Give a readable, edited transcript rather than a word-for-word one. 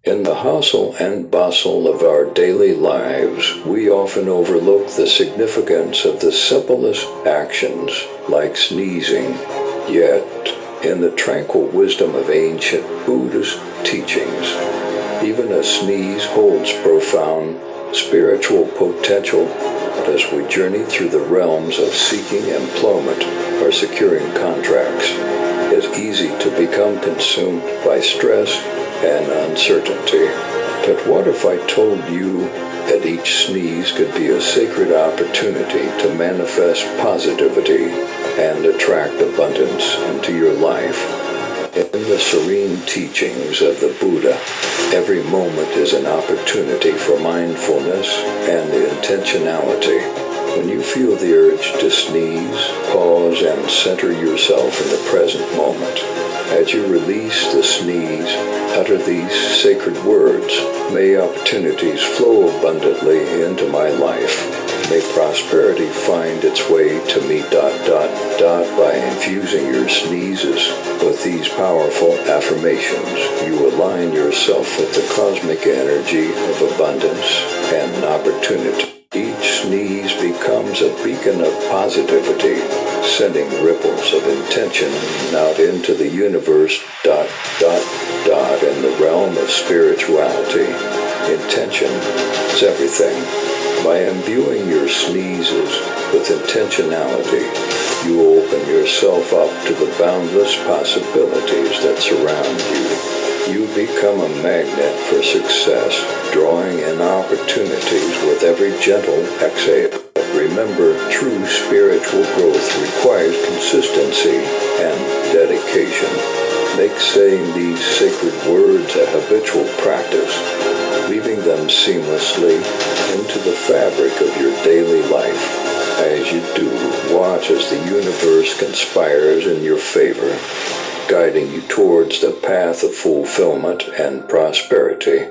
In the hustle and bustle of our daily lives, we often overlook the significance of the simplest actions, like sneezing. Yet, in the tranquil wisdom of ancient Buddhist teachings, even a sneeze holds profound spiritual potential as we journey through the realms of seeking employment or securing contracts. It's easy to become consumed by stress and uncertainty. But what if I told you that each sneeze could be a sacred opportunity to manifest positivity and attract abundance into your life? In the serene teachings of the Buddha, every moment is an opportunity for mindfulness and intentionality. When you feel the urge to sneeze, pause and center yourself in the present moment. As you release the sneeze, utter these sacred words. May opportunities flow abundantly into my life. May prosperity find its way to me ... By infusing your sneezes with these powerful affirmations, you align yourself with the cosmic energy of abundance and opportunity. Each sneeze becomes a beacon of positivity, sending ripples of intention out into the universe ... In the realm of spirituality. Intention is everything. By imbuing your sneezes with intentionality, you open yourself up to the boundless possibilities that surround you. You become a magnet for success, drawing in opportunities with every gentle exhale. Remember, true spiritual growth requires consistency and dedication. Make saying these sacred words a habitual practice, weaving them seamlessly into the fabric of your daily life. As you do, watch as the universe conspires in your favor, guiding you towards the path of fulfillment and prosperity.